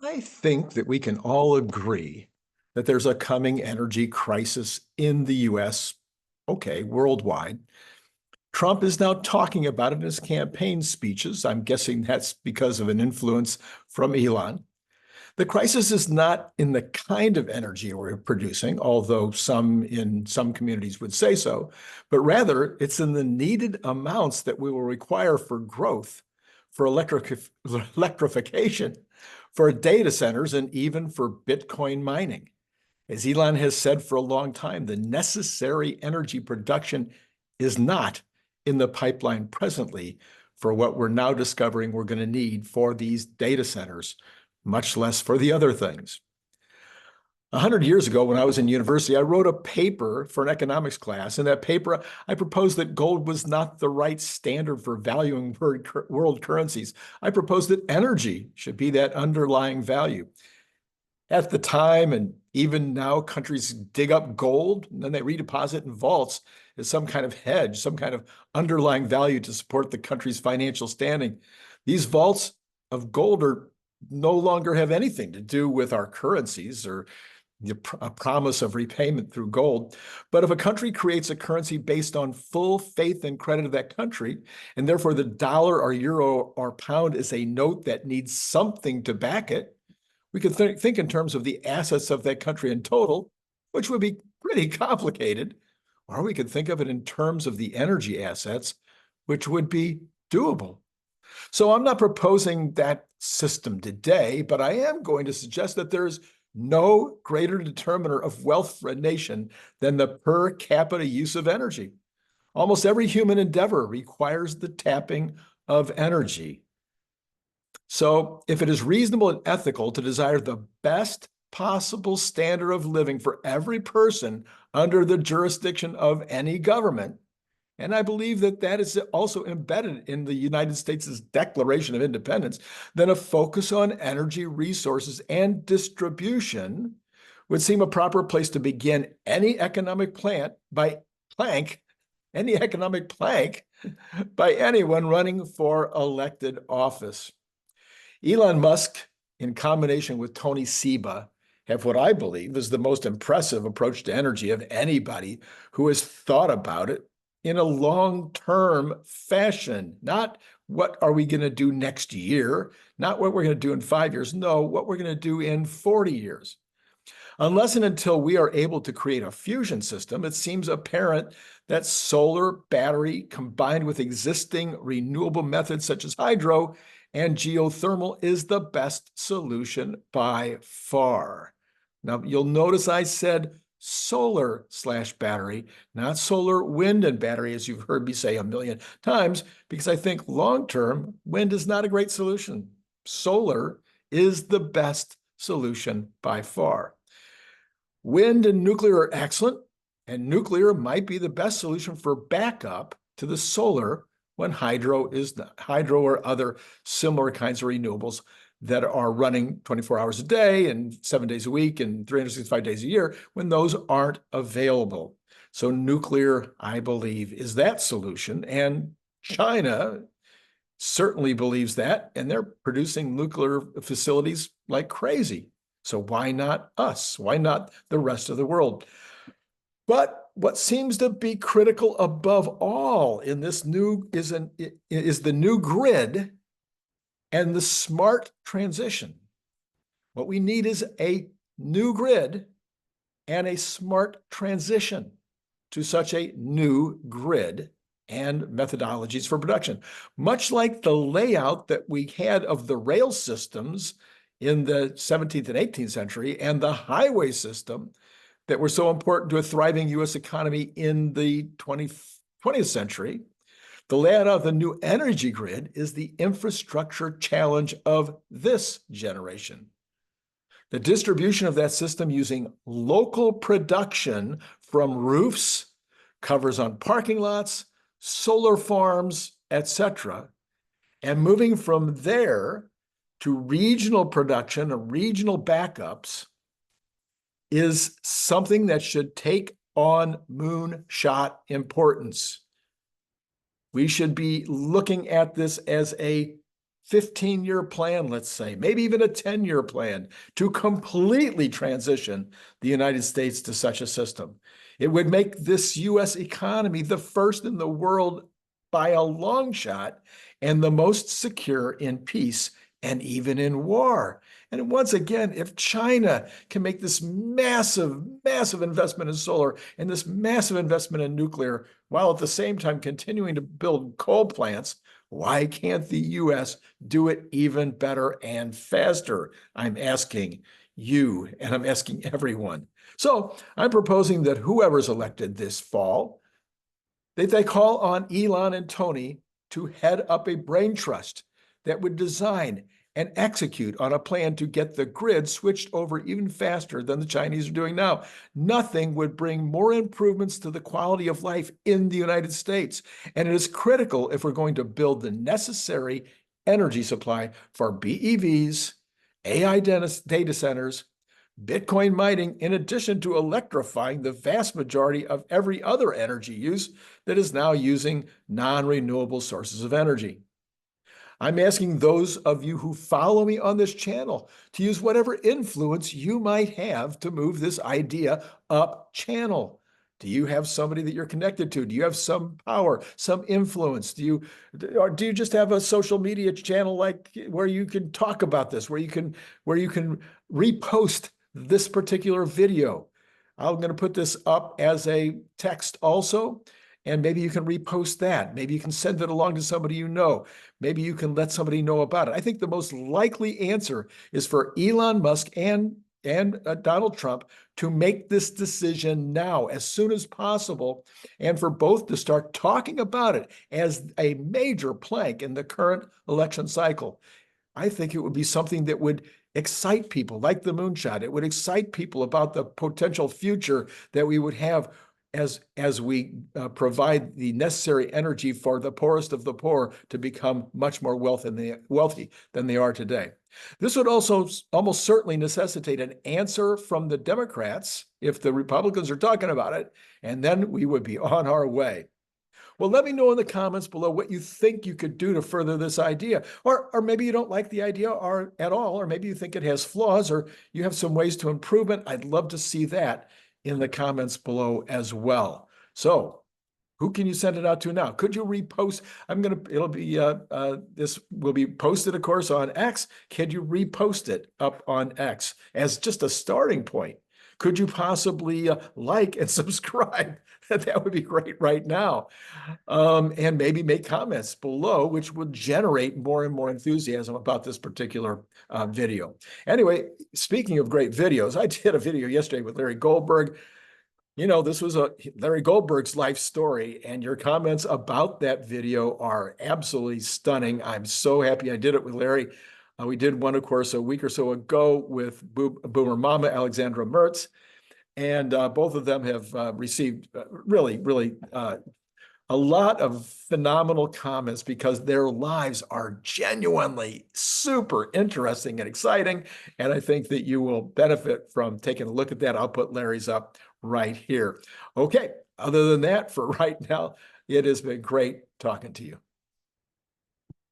I think that we can all agree that there's a coming energy crisis in the US, okay, worldwide. Trump is now talking about it in his campaign speeches. I'm guessing that's because of an influence from Elon. The crisis is not in the kind of energy we're producing, although some in some communities would say so, but rather it's in the needed amounts that we will require for growth, for electrification, for data centers, and even for Bitcoin mining. As Elon has said for a long time, the necessary energy production is not in the pipeline presently for what we're now discovering we're going to need for these data centers, much less for the other things. 100 years ago, when I was in university, I wrote a paper for an economics class. In that paper, I proposed that gold was not the right standard for valuing world currencies. I proposed that energy should be that underlying value. At the time, and even now, countries dig up gold and then they redeposit in vaults as some kind of hedge, some kind of underlying value to support the country's financial standing. These vaults of gold no longer have anything to do with our currencies or a promise of repayment through gold. But if a country creates a currency based on full faith and credit of that country, and therefore the dollar or euro or pound is a note that needs something to back it, we could think in terms of the assets of that country in total, which would be pretty complicated. Or we could think of it in terms of the energy assets, which would be doable. So I'm not proposing that system today, but I am going to suggest that there's no greater determiner of wealth for a nation than the per capita use of energy. Almost every human endeavor requires the tapping of energy. So if it is reasonable and ethical to desire the best possible standard of living for every person under the jurisdiction of any government, and I believe that that is also embedded in the United States' Declaration of Independence, then a focus on energy resources and distribution would seem a proper place to begin any economic plank by anyone running for elected office. Elon Musk, in combination with Tony Seba, have what I believe is the most impressive approach to energy of anybody who has thought about it in a long-term fashion. Not what are we going to do next year, not what we're going to do in 5 years. No, what we're going to do in 40 years. Unless and until we are able to create a fusion system, it seems apparent that solar, battery, combined with existing renewable methods such as hydro and geothermal is the best solution by far. Now, you'll notice I said solar/battery, not solar, wind, and battery, as you've heard me say a million times, because I think long-term, wind is not a great solution. Solar is the best solution by far. Wind and nuclear are excellent, and nuclear might be the best solution for backup to the solar when hydro or other similar kinds of renewables that are running 24 hours a day and 7 days a week and 365 days a year, when those aren't available. So nuclear, I believe, is that solution. And China certainly believes that, and they're producing nuclear facilities like crazy. So why not us? Why not the rest of the world? But what seems to be critical above all in this is the new grid and the smart transition. What we need is a new grid and a smart transition to such a new grid and methodologies for production. Much like the layout that we had of the rail systems in the 17th and 18th century and the highway system that were so important to a thriving U.S. economy in the 20th century, the layout of the new energy grid is the infrastructure challenge of this generation. The distribution of that system using local production from roofs, covers on parking lots, solar farms, etc., and moving from there to regional production and regional backups is something that should take on moonshot importance. We should be looking at this as a 15-year plan, let's say, maybe even a 10-year plan to completely transition the United States to such a system. It would make this U.S. economy the first in the world by a long shot and the most secure in peace and even in war. And once again, if China can make this massive, massive investment in solar and this massive investment in nuclear, while at the same time continuing to build coal plants, why can't the U.S. do it even better and faster? I'm asking you, and I'm asking everyone. So I'm proposing that whoever's elected this fall, that they call on Elon and Tony to head up a brain trust that would design and execute on a plan to get the grid switched over even faster than the Chinese are doing now. Nothing would bring more improvements to the quality of life in the United States. And it is critical if we're going to build the necessary energy supply for BEVs, AI data centers, Bitcoin mining, in addition to electrifying the vast majority of every other energy use that is now using non-renewable sources of energy. I'm asking those of you who follow me on this channel to use whatever influence you might have to move this idea up channel. Do you have somebody that you're connected to? Do you have some power, some influence? Or do you just have a social media channel like where you can talk about this, where you can repost this particular video? I'm going to put this up as a text also, and maybe you can repost that. Maybe you can send it along to somebody you know. Maybe you can let somebody know about it. I think the most likely answer is for Elon Musk and Donald Trump to make this decision now, as soon as possible, and for both to start talking about it as a major plank in the current election cycle. I think it would be something that would excite people, like the moonshot. It would excite people about the potential future that we would have as we provide the necessary energy for the poorest of the poor to become much more wealthy than they are today. This would also almost certainly necessitate an answer from the Democrats if the Republicans are talking about it, and then we would be on our way. Well, let me know in the comments below what you think you could do to further this idea. Or maybe you don't like the idea at all, or maybe you think it has flaws, or you have some ways to improve it. I'd love to see that in the comments below as well. So who can you send it out to now? Could you repost? This will be posted, of course, on X. Can you repost it up on X as just a starting point? Could you possibly like and subscribe? That would be great right now. And maybe make comments below, which will generate more and more enthusiasm about this particular video. Anyway, speaking of great videos, I did a video yesterday with Larry Goldberg. You know, this was Larry Goldberg's life story, and your comments about that video are absolutely stunning. I'm so happy I did it with Larry. We did one, of course, a week or so ago with Boomer Mama, Alexandra Mertz, and both of them have received really a lot of phenomenal comments because their lives are genuinely super interesting and exciting. And I think that you will benefit from taking a look at that. I'll put Larry's up right here. Okay, other than that, for right now, it has been great talking to you.